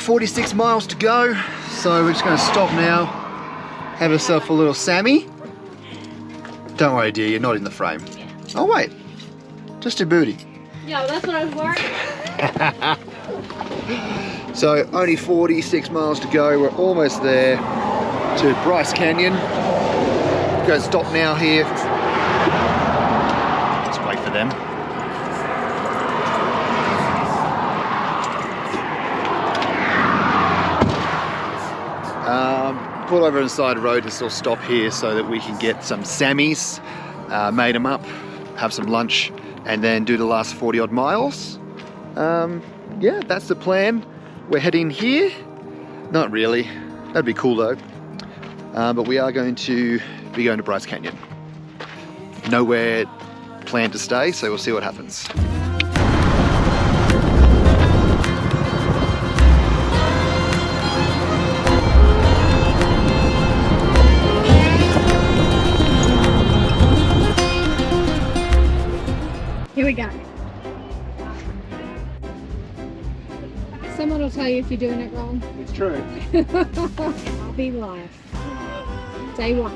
46 miles to go, so we're just going to stop now, have ourselves a little Sammy. Don't worry dear, you're not in the frame. Yeah. Oh wait, just your booty. Yeah, well, that's what I was worried. So only 46 miles to go, we're almost there to Bryce Canyon. We're going to stop now here. Let's wait for them. Pull over on the side of the road and still stop here so that we can get some Sammies, made them up, have some lunch, and then do the last 40 odd miles. Yeah, that's the plan. We're heading here. Not really, that'd be cool though. But we are going to be going to Bryce Canyon. Nowhere planned to stay, so we'll see what happens. Here we go. Someone will tell you if you're doing it wrong. It's true. RV life. Day 1.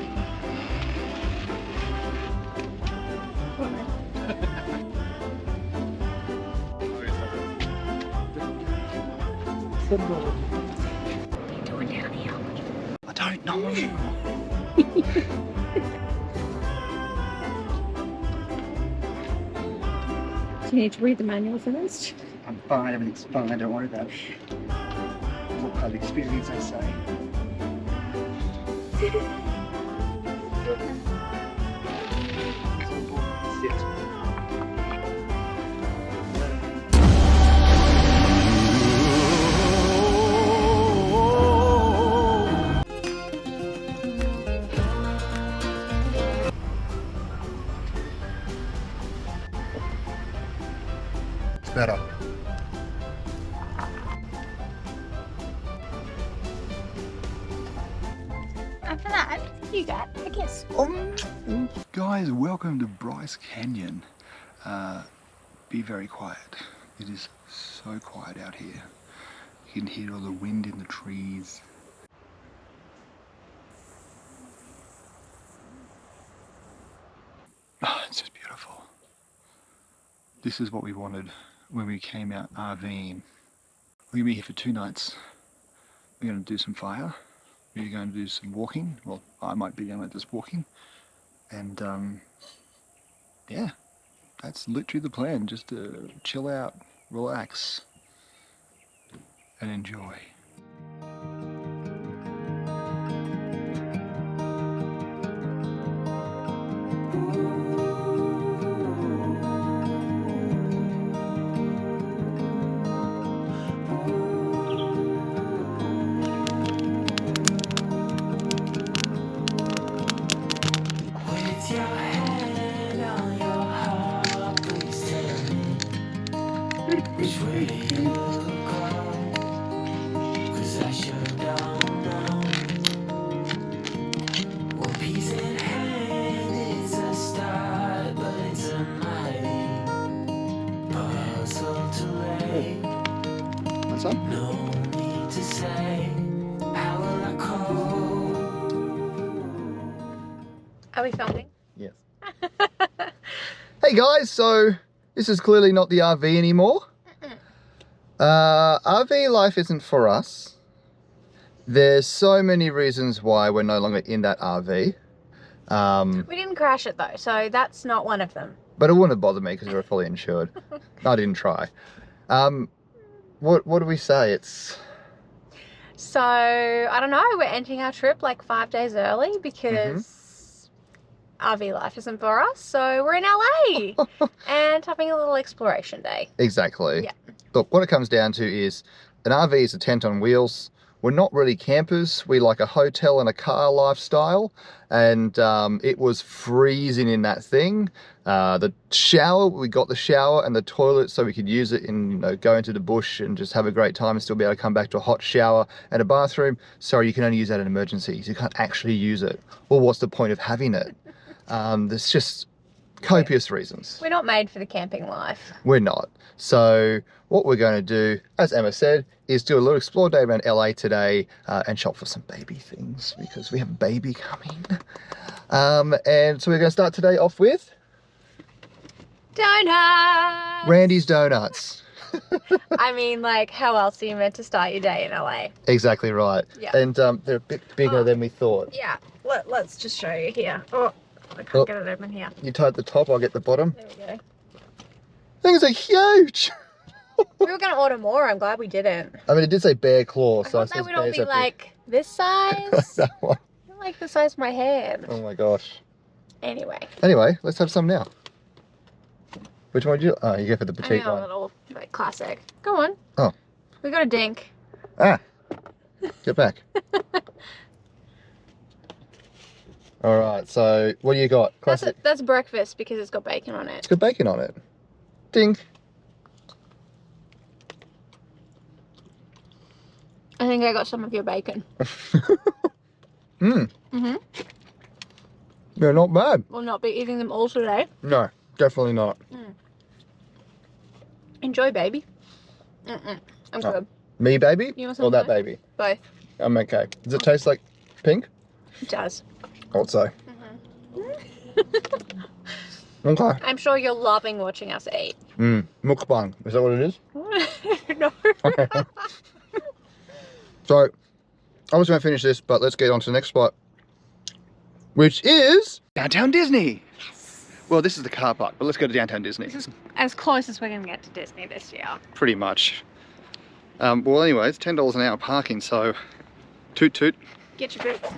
What are you doing down here? I don't know. Do you need to read the manual first? I'm fine, everything's fine, don't worry about it. What kind of experience I say. It's better. After that, you got a kiss. Guys, welcome to Bryce Canyon. Be very quiet. It is so quiet out here. You can hear all the wind in the trees. Oh, it's just beautiful. This is what we wanted when we came out RVing. We're going to be here for 2 nights. We're going to do some fire. We're going to do some walking. Well, I might be going just walking. And yeah, that's literally the plan. Just to chill out, relax, and enjoy. Which way you go? 'Cause I sure don't know. One piece in hand is a start, but it's a mighty puzzle to lay. What's up? No need to say, how will I call? Are we filming? Yes. Hey guys, so this is clearly not the RV anymore. RV life isn't for us. There's so many reasons why we're no longer in that RV. We didn't crash it though, so that's not one of them. But it wouldn't have bothered me because we're fully insured. I didn't try. What do we say? It's... So, I don't know, we're ending our trip like 5 days early because RV life isn't for us. So we're in LA and having a little exploration day. Exactly. Yeah. Look, what it comes down to is an RV is a tent on wheels. We're not really campers. We like a hotel and a car lifestyle. And it was freezing in that thing. The shower, we got the shower and the toilet so we could use it and go into the bush and just have a great time and still be able to come back to a hot shower and a bathroom. Sorry, you can only use that in emergencies. You can't actually use it. Well, what's the point of having it? There's just Copious reasons. We're not made for the camping life. We're not. So what we're going to do, as Emma said, is do a little explore day around LA today and shop for some baby things because we have a baby coming. And so we're going to start today off with Donuts! Randy's Donuts. I mean, like, how else are you meant to start your day in LA? Exactly right. Yeah. And they're a bit bigger than we thought. Yeah, let's just show you here. Oh, I can't get it open here. You tie at the top, I'll get the bottom. There we go. Things are huge. We were going to order more. I'm glad we didn't. I mean, it did say bear claw, I so I thought they suppose would all bears be are big. like this size. That one. They're like the size of my hand. Oh my gosh. Anyway. Anyway, let's have some now. Which one would you? Oh, you go for the I petite know, a one. little like classic. Go on. Oh. We got a dink. Ah. Get back. All right. So, what do you got? Classic. That's breakfast because it's got bacon on it. It's got bacon on it. Ding. I think I got some of your bacon. Mmm. Mm-hmm. They're not bad. We'll not be eating them all today. No, definitely not. Enjoy, baby. I'm Oh. good. Me, baby, You want or some that more? baby? Both. I'm okay. Does it taste like pink? It does. Thought so. Okay. I'm sure you're loving watching us eat. Mukbang. Is that what it is? No. So, I was going to finish this, but let's get on to the next spot, which is Downtown Disney. Yes. Well, this is the car park, but let's go to Downtown Disney. This is as close as we're going to get to Disney this year. Pretty much. Well, anyway, it's $10 an hour parking, so toot toot. Get your boots.